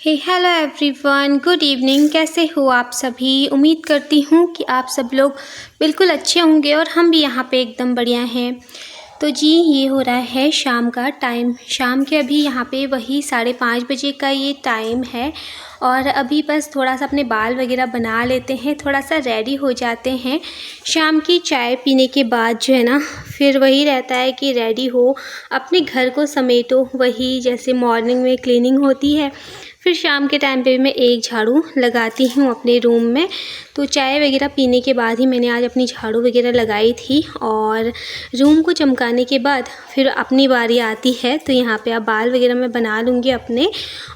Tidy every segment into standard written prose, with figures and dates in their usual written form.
हे hello everyone, good evening. कैसे हो आप सभी? उम्मीद करती हूँ कि आप सब लोग बिल्कुल अच्छे होंगे और हम भी यहाँ पे एकदम बढ़िया हैं। तो जी, ये हो रहा है शाम का टाइम। शाम के अभी यहाँ पे वही 5:30 बजे का ये टाइम है और अभी बस थोड़ा सा अपने बाल वगैरह बना लेते हैं, थोड़ा सा रेडी हो जाते हैं। शाम की चाय पीने के बाद जो है ना, फिर वही रहता है कि रेडी हो, अपने घर को समेटो। वही जैसे मॉर्निंग में क्लीनिंग होती है, फिर शाम के टाइम पे मैं एक झाड़ू लगाती हूँ अपने रूम में। तो चाय वगैरह पीने के बाद ही मैंने आज अपनी झाड़ू वगैरह लगाई थी और रूम को चमकाने के बाद फिर अपनी बारी आती है। तो यहाँ पे अब बाल वगैरह मैं बना लूँगी अपने।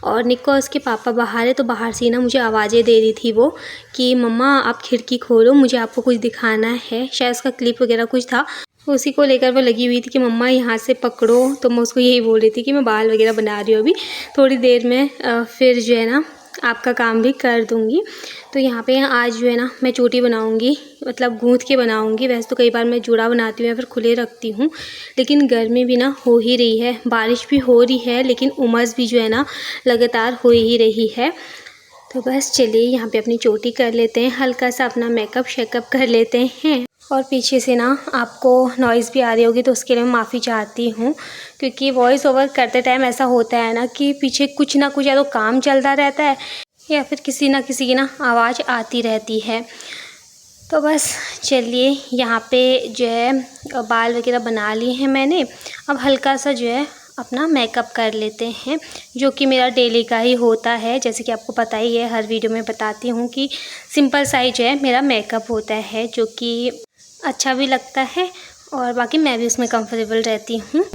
और निक्को और उसके पापा बाहर है, तो बाहर से ना मुझे आवाज़ें दे रही थी वो कि मम्मा आप खिड़की खोलो, मुझे आपको कुछ दिखाना है। शायद उसका क्लिप वगैरह कुछ था, उसी को लेकर वो लगी हुई थी कि मम्मा यहाँ से पकड़ो। तो मैं उसको यही बोल रही थी कि मैं बाल वगैरह बना रही हूँ अभी, थोड़ी देर में फिर जो है ना आपका काम भी कर दूँगी। तो यहाँ पे आज जो है ना मैं चोटी बनाऊँगी, मतलब गूँथ के बनाऊँगी। वैसे तो कई बार मैं जूड़ा बनाती हूँ या फिर खुले रखती हूँ, लेकिन गर्मी भी ना हो ही रही है, बारिश भी हो रही है, लेकिन उमस भी जो है ना लगातार हो ही रही है। तो बस चलिए यहाँ पे अपनी चोटी कर लेते हैं, हल्का सा अपना मेकअप शेकअप कर लेते हैं। और पीछे से ना आपको नॉइज़ भी आ रही होगी, तो उसके लिए मैं माफ़ी चाहती हूँ, क्योंकि वॉइस ओवर करते टाइम ऐसा होता है ना कि पीछे कुछ ना कुछ या तो काम चलता रहता है या फिर किसी ना किसी की ना आवाज़ आती रहती है। तो बस चलिए यहाँ पे जो है बाल वगैरह बना लिए हैं मैंने। अब हल्का सा जो है अपना मेकअप कर लेते हैं, जो कि मेरा डेली का ही होता है। जैसे कि आपको पता ही है, हर वीडियो में बताती हूँ कि सिंपल सा ही जो है मेरा मेकअप होता है, जो कि अच्छा भी लगता है और बाकी मैं भी उसमें कंफर्टेबल रहती हूँ।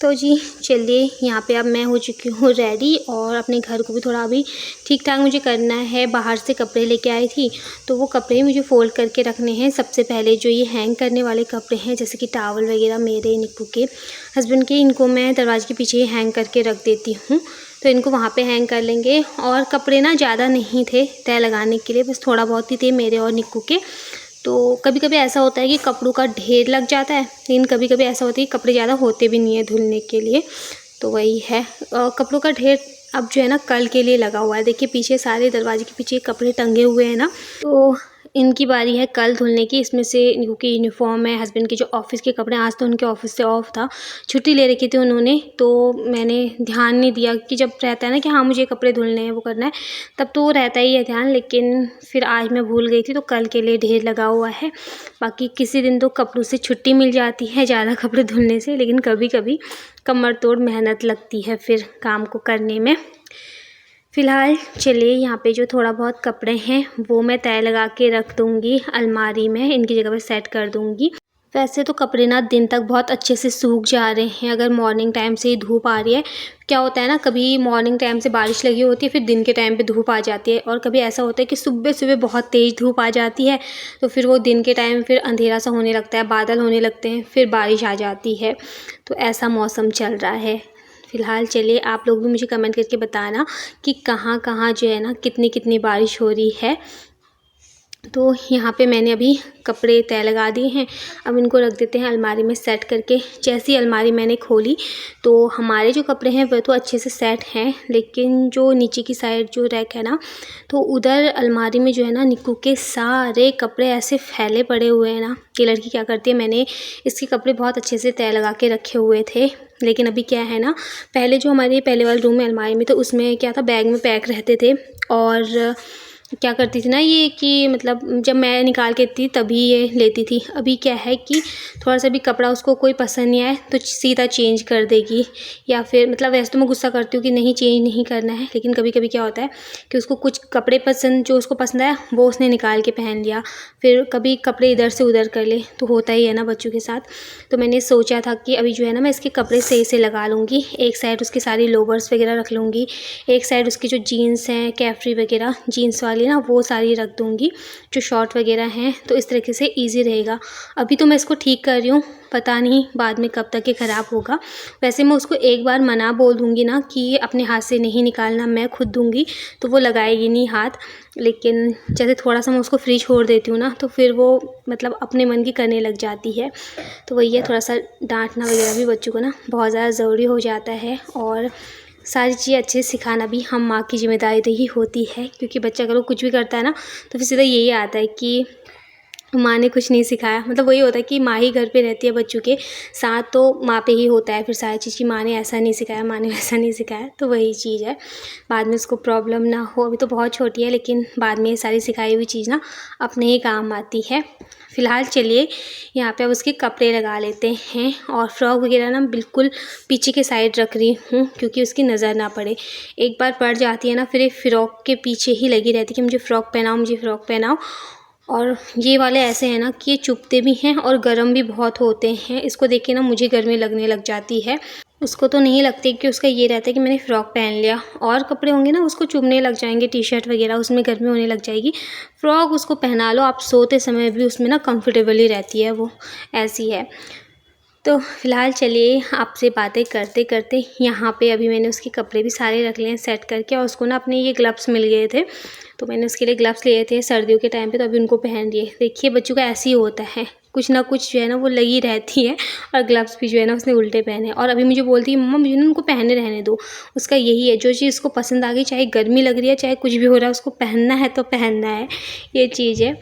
तो जी चलिए, यहाँ पे अब मैं हो चुकी हूँ रेडी और अपने घर को भी थोड़ा अभी ठीक ठाक मुझे करना है। बाहर से कपड़े लेके आई थी, तो वो कपड़े मुझे फ़ोल्ड करके रखने हैं। सबसे पहले जो ये हैंग करने वाले कपड़े हैं, जैसे कि टावल वगैरह मेरे, निक्कू के, हस्बैंड के, इनको मैं दरवाजे के पीछे ही हैंग करके रख देती हूँ। तो इनको वहाँ पे हैंग कर लेंगे। और कपड़े ना ज़्यादा नहीं थे तय लगाने के लिए, बस थोड़ा बहुत ही थे मेरे और निक्कू के। तो कभी कभी ऐसा होता है कि कपड़ों का ढेर लग जाता है, लेकिन कभी कभी ऐसा होता है कि कपड़े ज़्यादा होते भी नहीं है धुलने के लिए। तो वही है, कपड़ों का ढेर अब जो है ना कल के लिए लगा हुआ है। देखिए पीछे सारे दरवाजे के पीछे कपड़े टंगे हुए हैं ना, तो इनकी बारी है कल धुलने की। इसमें से निक्कू की यूनिफॉर्म है, हस्बैंड के जो ऑफिस के कपड़े, आज तो उनके ऑफिस से ऑफ था, छुट्टी ले रखी थी उन्होंने। तो मैंने ध्यान नहीं दिया कि जब रहता है ना कि हाँ मुझे कपड़े धुलने हैं, वो करना है, तब तो रहता ही है ध्यान। लेकिन फिर आज मैं भूल गई थी, तो कल के लिए ढेर लगा हुआ है। बाकी किसी दिन तो कपड़ों से छुट्टी मिल जाती है ज़्यादा कपड़े धुलने से, लेकिन कभी कभी कमर तोड़ मेहनत लगती है फिर काम को करने में। फ़िलहाल चलिए यहाँ पे जो थोड़ा बहुत कपड़े हैं वो मैं तय लगा के रख दूँगी अलमारी में, इनकी जगह पे सेट कर दूँगी। वैसे तो कपड़े ना दिन तक बहुत अच्छे से सूख जा रहे हैं, अगर मॉर्निंग टाइम से ही धूप आ रही है। क्या होता है ना, कभी मॉर्निंग टाइम से बारिश लगी होती है, फिर दिन के टाइम पे धूप आ जाती है, और कभी ऐसा होता है कि सुबह सुबह बहुत तेज़ धूप आ जाती है, तो फिर वो दिन के टाइम फिर अंधेरा सा होने लगता है, बादल होने लगते हैं, फिर बारिश आ जाती है। तो ऐसा मौसम चल रहा है फ़िलहाल। चलिए आप लोग भी मुझे कमेंट करके बताना कि कहाँ कहाँ जो है ना कितनी कितनी बारिश हो रही है। तो यहाँ पे मैंने अभी कपड़े तय लगा दिए हैं, अब इनको रख देते हैं अलमारी में सेट करके। जैसी अलमारी मैंने खोली, तो हमारे जो कपड़े हैं वह तो अच्छे से सेट हैं, लेकिन जो नीचे की साइड जो रैक है ना, तो उधर अलमारी में जो है ना निक्कू के सारे कपड़े ऐसे फैले पड़े हुए हैं ना। कि लड़की क्या करती है, मैंने इसके कपड़े बहुत अच्छे से तय लगा के रखे हुए थे, लेकिन अभी क्या है ना, पहले जो हमारे पहले वाले रूम में अलमारी में, तो उसमें क्या था, बैग में पैक रहते थे। और क्या करती थी ना ये कि मतलब जब मैं निकाल के थी तभी ये लेती थी। अभी क्या है कि थोड़ा सा भी कपड़ा उसको कोई पसंद नहीं आए तो सीधा चेंज कर देगी, या फिर मतलब वैसे तो मैं गुस्सा करती हूँ कि नहीं चेंज नहीं करना है, लेकिन कभी कभी क्या होता है कि उसको कुछ कपड़े पसंद, जो उसको पसंद आया वो उसने निकाल के पहन लिया, फिर कभी कपड़े इधर से उधर कर ले, तो होता ही है ना बच्चों के साथ। तो मैंने सोचा था कि अभी जो है ना मैं इसके कपड़े सही से लगा लूँगी। एक साइड उसकी सारी लोवर्स वगैरह रख लूँगी, एक साइड उसकी जो जीन्स हैं कैफ्री वगैरह जीन्स वाली, वाली ना वो सारी रख दूँगी, जो शॉर्ट वगैरह हैं, तो इस तरीके से ईज़ी रहेगा। अभी तो मैं इसको ठीक कर रही हूँ, पता नहीं बाद में कब तक ये ख़राब होगा। वैसे मैं उसको एक बार मना बोल दूँगी ना कि अपने हाथ से नहीं निकालना, मैं खुद दूँगी, तो वो लगाएगी नहीं हाथ। लेकिन जैसे थोड़ा-सा मैं उसको फ्री छोड़ देती हूँ ना, तो फिर वो मतलब अपने मन की करने लग जाती है। तो वही है, थोड़ा-सा डाँटना वगैरह भी बच्चों को ना बहुत ज़्यादा ज़रूरी हो जाता है, और सारी चीज़ें अच्छे से सिखाना भी हम माँ की ज़िम्मेदारी ही होती है। क्योंकि बच्चा अगर वो कुछ भी करता है ना, तो फिर सीधा यही आता है कि माँ ने कुछ नहीं सिखाया। मतलब वही होता है कि माँ ही घर पे रहती है बच्चों के साथ, तो माँ पे ही होता है फिर सारी चीज़ की माँ ने ऐसा नहीं सिखाया, माँ ने वैसा नहीं सिखाया। तो वही चीज़ है, बाद में उसको प्रॉब्लम ना हो। अभी तो बहुत छोटी है, लेकिन बाद में ये सारी सिखाई हुई चीज़ ना अपने ही काम आती है। फ़िलहाल चलिए यहाँ पे अब उसके कपड़े लगा लेते हैं, और फ्रॉक वगैरह ना बिल्कुल पीछे के साइड रख रही हूँ, क्योंकि उसकी नज़र ना पड़े। एक बार पड़ जाती है ना, फिर एक फ़्रॉक के पीछे ही लगी रहती है कि मुझे फ़्रॉक पहनाओ, मुझे फ़्रॉक पहनाओ। और ये वाले ऐसे हैं ना कि ये चुभते भी हैं और गर्म भी बहुत होते हैं। इसको देख के ना मुझे गर्मी लगने लग जाती है। उसको तो नहीं लगती, कि उसका ये रहता है कि मैंने फ़्रॉक पहन लिया। और कपड़े होंगे ना उसको चुभने लग जाएंगे, टी शर्ट वगैरह, उसमें गर्मी होने लग जाएगी। फ़्रॉक उसको पहना लो आप, सोते समय भी उसमें ना कंफर्टेबल ही रहती है वो, ऐसी है। तो फ़िलहाल चलिए आपसे बातें करते करते यहाँ पे अभी मैंने उसके कपड़े भी सारे रख लिए हैं सेट करके, और उसको ना अपने ये ग्लव्स मिल गए थे, तो मैंने उसके लिए ग्लव्स लिए थे सर्दियों के टाइम पे, तो अभी उनको पहन लिए। देखिए बच्चों का ऐसे ही होता है, कुछ ना कुछ जो है ना वो लगी रहती है, और ग्लव्स भी जो है ना उसने उल्टे पहने, और अभी मुझे बोलती है मम्मा मुझे ना उनको पहने रहने दो। उसका यही है, जो चीज़ उसको पसंद आ गई, चाहे गर्मी लग रही है चाहे कुछ भी हो रहा है, उसको पहनना है तो पहनना है, ये चीज़ है।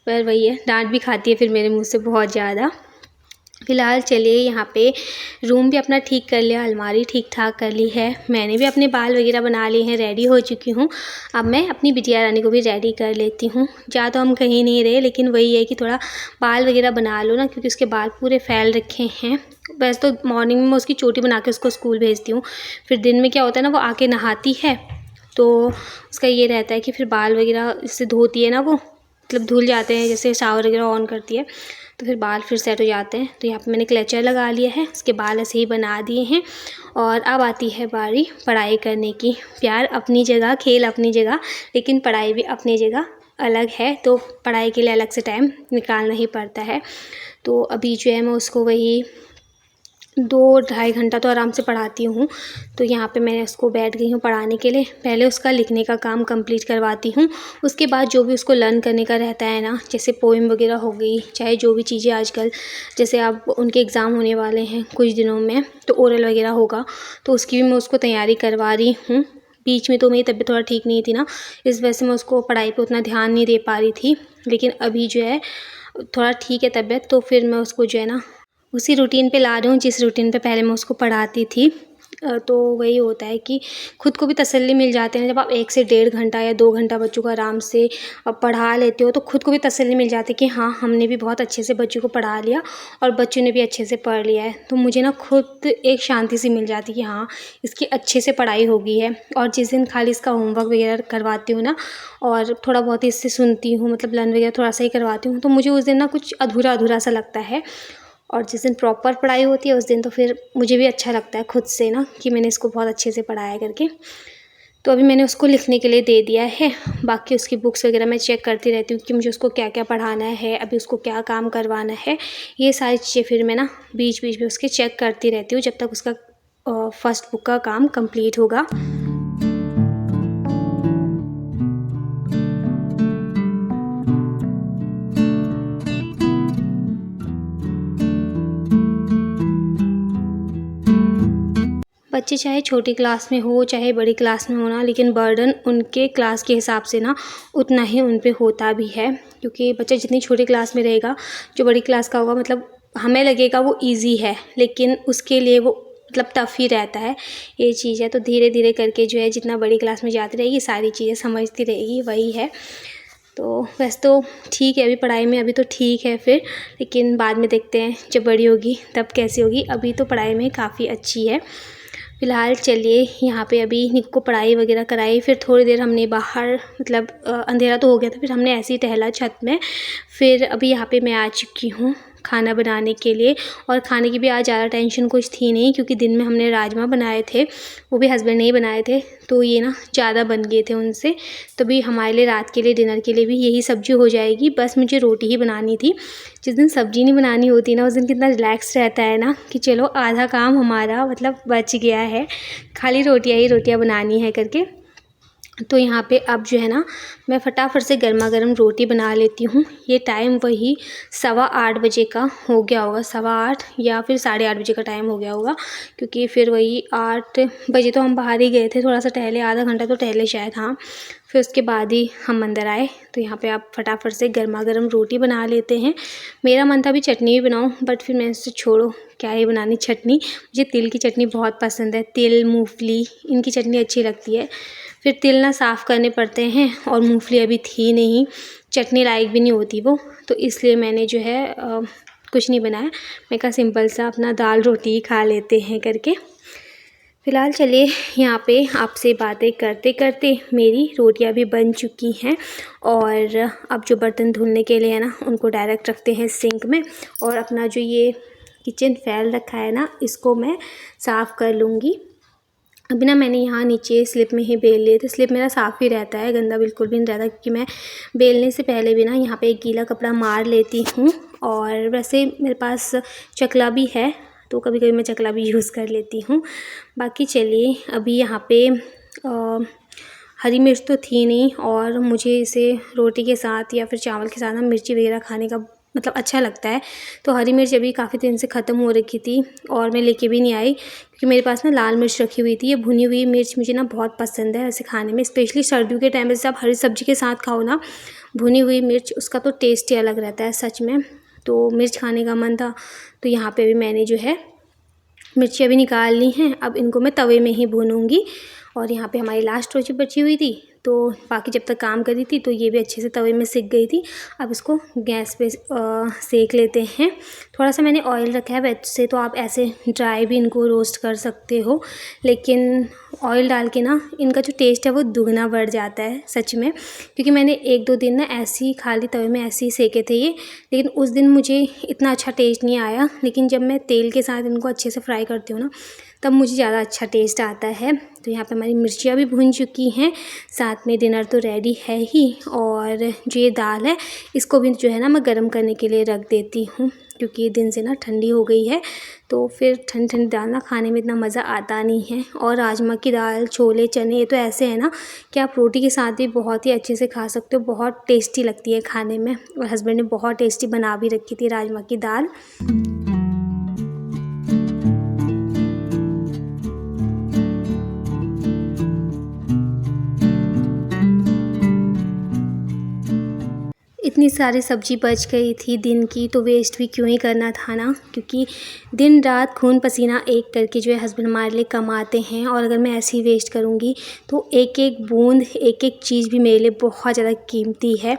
पर वही है, डांट भी खाती है फिर मेरे मुँह से बहुत ज़्यादा। फ़िलहाल चलिए यहाँ पे रूम भी अपना ठीक कर लिया, अलमारी ठीक ठाक कर ली है, मैंने भी अपने बाल वगैरह बना लिए हैं, रेडी हो चुकी हूँ। अब मैं अपनी बिटिया रानी को भी रेडी कर लेती हूँ। जा तो हम कहीं नहीं रहे, लेकिन वही है कि थोड़ा बाल वगैरह बना लो ना, क्योंकि उसके बाल पूरे फैल रखे हैं। वैसे तो मॉर्निंग में मैं उसकी चोटी बना के उसको स्कूल भेजती हूँ, फिर दिन में क्या होता है ना वो आके नहाती है, तो उसका ये रहता है कि फिर बाल वगैरह इससे धोती है ना वो, मतलब धुल जाते हैं, जैसे शावर वगैरह ऑन करती है तो फिर बाल फिर सेट हो जाते हैं। तो यहाँ पे मैंने क्लेचर लगा लिया है, उसके बाल ऐसे ही बना दिए हैं। और अब आती है बारी पढ़ाई करने की। प्यार अपनी जगह, खेल अपनी जगह, लेकिन पढ़ाई भी अपनी जगह अलग है, तो पढ़ाई के लिए अलग से टाइम निकालना ही पड़ता है। तो अभी जो है मैं उसको वही 2-2.5 घंटा तो आराम से पढ़ाती हूँ। तो यहाँ पे मैं उसको बैठ गई हूँ पढ़ाने के लिए। पहले उसका लिखने का काम कंप्लीट करवाती हूँ, उसके बाद जो भी उसको लर्न करने का रहता है ना, जैसे पोएम वगैरह हो गई, चाहे जो भी चीज़ें आजकल, जैसे अब उनके एग्ज़ाम होने वाले हैं कुछ दिनों में, तो ओरल वगैरह होगा, तो उसकी भी मैं उसको तैयारी करवा रही हूँ। बीच में तो मेरी तबीयत थोड़ा ठीक नहीं थी ना, इस वजह से मैं उसको पढ़ाई पर उतना ध्यान नहीं दे पा रही थी। लेकिन अभी जो है थोड़ा ठीक है तबीयत, तो फिर मैं उसको जो है ना उसी रूटीन पे ला रही हूँ जिस रूटीन पे पहले मैं उसको पढ़ाती थी। तो वही होता है कि खुद को भी तसल्ली मिल जाते हैं, जब आप 1 से 1.5 घंटा या 2 घंटा बच्चों को आराम से पढ़ा लेते हो, तो खुद को भी तसल्ली मिल जाती है कि हाँ हमने भी बहुत अच्छे से बच्चों को पढ़ा लिया और बच्चों ने भी अच्छे से पढ़ लिया है। तो मुझे ना खुद एक शांति सी मिल जाती है कि हाँ इसकी अच्छे से पढ़ाई हो गई है। और जिस दिन खाली इसका होमवर्क वगैरह करवाती हूँ ना, और थोड़ा बहुत इससे सुनती हूँ, मतलब लर्न वगैरह थोड़ा सा ही करवाती हूँ, तो मुझे उस दिन ना कुछ अधूरा अधूरा सा लगता है। और जिस दिन प्रॉपर पढ़ाई होती है उस दिन तो फिर मुझे भी अच्छा लगता है खुद से ना, कि मैंने इसको बहुत अच्छे से पढ़ाया करके। तो अभी मैंने उसको लिखने के लिए दे दिया है, बाकी उसकी बुक्स वगैरह मैं चेक करती रहती हूँ कि मुझे उसको क्या क्या पढ़ाना है, अभी उसको क्या काम करवाना है। ये सारी चीज़ें फिर मैं ना बीच बीच में उसके चेक करती रहती हूँ, जब तक उसका फर्स्ट बुक का काम कंप्लीट होगा। बच्चे चाहे छोटी क्लास में हो चाहे बड़ी क्लास में हो ना, लेकिन बर्डन उनके क्लास के हिसाब से ना उतना ही उन पे होता भी है। क्योंकि बच्चा जितनी छोटी क्लास में रहेगा, जो बड़ी क्लास का होगा, मतलब हमें लगेगा वो इजी है, लेकिन उसके लिए वो मतलब टफ़ ही रहता है, ये चीज़ है। तो धीरे धीरे करके जो है जितना बड़ी क्लास में जाती रहेगी सारी चीज़ें समझती रहेगी, वही है। तो वैसे तो ठीक है, अभी पढ़ाई में अभी तो ठीक है फिर, लेकिन बाद में देखते हैं जब बड़ी होगी तब कैसी होगी। अभी तो पढ़ाई में काफ़ी अच्छी है। फ़िलहाल चलिए यहाँ पे अभी निक को पढ़ाई वगैरह कराई, फिर थोड़ी देर हमने बाहर, मतलब अंधेरा तो हो गया था, फिर हमने ऐसे ही टहला छत में। फिर अभी यहाँ पे मैं आ चुकी हूँ, खाना बनाने के लिए। और खाने की भी आज ज़्यादा टेंशन कुछ थी नहीं, क्योंकि दिन में हमने राजमा बनाए थे, वो भी हस्बैंड ने ही बनाए थे, तो ये ना ज़्यादा बन गए थे उनसे। तो भी हमारे लिए रात के लिए डिनर के लिए भी यही सब्ज़ी हो जाएगी, बस मुझे रोटी ही बनानी थी। जिस दिन सब्ज़ी नहीं बनानी होती ना, उस दिन कितना रिलैक्स रहता है ना कि चलो आधा काम हमारा मतलब बच गया है, खाली रोटियाँ बनानी है करके। तो यहाँ पे अब जो है ना, मैं फटाफट से गर्मा गर्म रोटी बना लेती हूँ। ये टाइम वही 7:15 बजे का हो गया होगा, 7:15 या फिर 8:30 बजे का टाइम हो गया होगा, क्योंकि फिर वही 8 बजे तो हम बाहर ही गए थे, थोड़ा सा टहले, आधा घंटा तो टहले शायद, हाँ। फिर उसके बाद ही हम अंदर आए। तो यहाँ पे आप फटाफट से गर्मा गर्म रोटी बना लेते हैं। मेरा मन था अभी चटनी भी बनाऊँ, बट फिर मैंने सोचा छोड़ो, क्या ही बनानी चटनी। मुझे तिल की चटनी बहुत पसंद है, तिल मूंगफली इनकी चटनी अच्छी लगती है। फिर तिल ना साफ़ करने पड़ते हैं, और मूंगफली अभी थी नहीं, चटनी लायक भी नहीं होती वो, तो इसलिए मैंने जो है कुछ नहीं बनाया। मैं कहा सिंपल सा अपना दाल रोटी ही खा लेते हैं करके। फ़िलहाल चलिए यहाँ पे आपसे बातें करते करते मेरी रोटियाँ भी बन चुकी हैं, और अब जो बर्तन धुलने के लिए है ना, उनको डायरेक्ट रखते हैं सिंक में। और अपना जो ये किचन फैल रखा है ना, इसको मैं साफ़ कर लूँगी। अभी ना मैंने यहाँ नीचे स्लिप में ही बेल लिए थे, स्लिप मेरा साफ़ ही रहता है, गंदा बिल्कुल भी नहीं रहता, क्योंकि मैं बेलने से पहले भी ना यहाँ पे एक गीला कपड़ा मार लेती हूँ। और वैसे मेरे पास चकला भी है, तो कभी कभी मैं चकला भी यूज़ कर लेती हूँ। बाकी चलिए, अभी यहाँ पे हरी मिर्च तो थी नहीं, और मुझे इसे रोटी के साथ या फिर चावल के साथ ना मिर्ची वगैरह खाने का मतलब अच्छा लगता है। तो हरी मिर्च अभी काफ़ी दिन से ख़त्म हो रखी थी, और मैं लेके भी नहीं आई, क्योंकि मेरे पास ना लाल मिर्च रखी हुई थी। ये भुनी हुई मिर्च मुझे ना बहुत पसंद है ऐसे खाने में, स्पेशली सर्दियों के टाइम में जैसे आप हरी सब्ज़ी के साथ खाओ ना भुनी हुई मिर्च, उसका तो टेस्ट ही अलग रहता है सच में। तो मिर्च खाने का मन था, तो यहाँ पे भी मैंने जो है मिर्ची अभी निकाल ली हैं। अब इनको मैं तवे में ही भूनूंगी। और यहाँ पे हमारी लास्ट रोटी बची हुई थी, तो बाकी जब तक काम कर रही थी तो ये भी अच्छे से तवे में सिक गई थी। अब इसको गैस पे सेक लेते हैं। थोड़ा सा मैंने ऑयल रखा है, वैसे तो आप ऐसे ड्राई भी इनको रोस्ट कर सकते हो, लेकिन ऑयल डाल के ना इनका जो टेस्ट है वो दुगना बढ़ जाता है सच में। क्योंकि मैंने 1-2 दिन ना ऐसे ही खाली तवे में ऐसे ही सेके थे ये, लेकिन उस दिन मुझे इतना अच्छा टेस्ट नहीं आया। लेकिन जब मैं तेल के साथ इनको अच्छे से फ्राई करती हूँ ना, तब मुझे ज़्यादा अच्छा टेस्ट आता है। तो यहाँ पे हमारी मिर्चियाँ भी भुन चुकी हैं, साथ में डिनर तो रेडी है ही। और जो ये दाल है, इसको भी जो है ना मैं गर्म करने के लिए रख देती हूँ, क्योंकि दिन से ना ठंडी हो गई है, तो फिर ठंडी ठंडी दाल ना खाने में इतना मज़ा आता नहीं है। और राजमा की दाल, छोले, चने, ये तो ऐसे है ना कि आप रोटी के साथ भी बहुत ही अच्छे से खा सकते हो, बहुत टेस्टी लगती है खाने में। और हस्बैंड ने बहुत टेस्टी बना भी रखी थी राजमा की दाल। इतनी सारी सब्ज़ी बच गई थी दिन की, तो वेस्ट भी क्यों ही करना था ना, क्योंकि दिन रात खून पसीना एक करके जो है हस्बैंड हमारे लिए कमाते हैं। और अगर मैं ऐसे ही वेस्ट करूँगी तो एक एक बूंद, एक एक चीज़ भी मेरे लिए बहुत ज़्यादा कीमती है।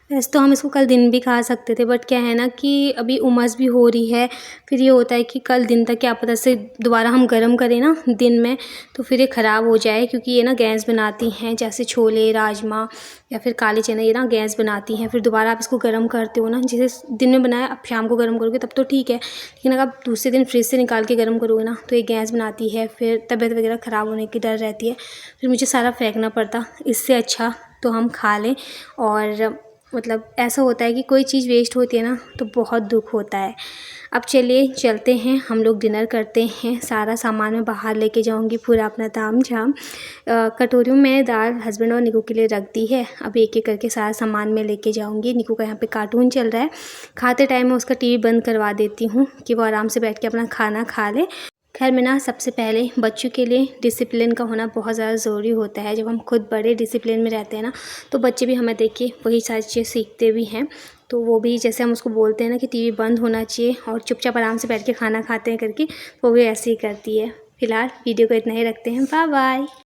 वैसे तो हम इसको कल दिन भी खा सकते थे, बट क्या है ना कि अभी उमस भी हो रही है। फिर ये होता है कि कल दिन तक क्या पता से दोबारा हम गर्म करें ना दिन में, तो फिर ये ख़राब हो जाए, क्योंकि ये ना गैस बनाती हैं, जैसे छोले, राजमा या फिर काले चने, ये ना गैस बनाती हैं। फिर दोबारा आप इसको गर्म करते हो ना, जैसे दिन में बनाया आप शाम को गर्म करोगे तब तो ठीक है, लेकिन अगर आप दूसरे दिन फ्रिज से निकाल के गर्म करोगे ना, तो ये गैस बनाती है, फिर तबीयत वगैरह ख़राब होने की डर रहती है, फिर मुझे सारा फेंकना पड़ता। इससे अच्छा तो हम खा लें। और मतलब ऐसा होता है कि कोई चीज़ वेस्ट होती है ना, तो बहुत दुख होता है। अब चलिए चलते हैं, हम लोग डिनर करते हैं। सारा सामान मैं बाहर लेके जाऊंगी, पूरा अपना ताम झाम। कटोरियों में दाल हस्बैंड और निकू के लिए रख दी है। अब एक एक करके सारा सामान मैं लेके जाऊंगी। निकू का यहाँ पे कार्टून चल रहा है, खाते टाइम मैं उसका टीवी बंद करवा देती हूँ कि वो आराम से बैठ के अपना खाना खा ले। खैर में ना सबसे पहले बच्चों के लिए डिसिप्लिन का होना बहुत ज़्यादा ज़रूरी होता है। जब हम खुद बड़े डिसिप्लिन में रहते हैं ना, तो बच्चे भी हमें देख के वही सारी चीज़ें सीखते भी हैं। तो वो भी जैसे हम उसको बोलते हैं ना कि टीवी बंद होना चाहिए और चुपचाप आराम से बैठ के खाना खाते हैं करके, वो भी ऐसे ही करती है। फ़िलहाल वीडियो को इतना ही रखते हैं। Bye bye.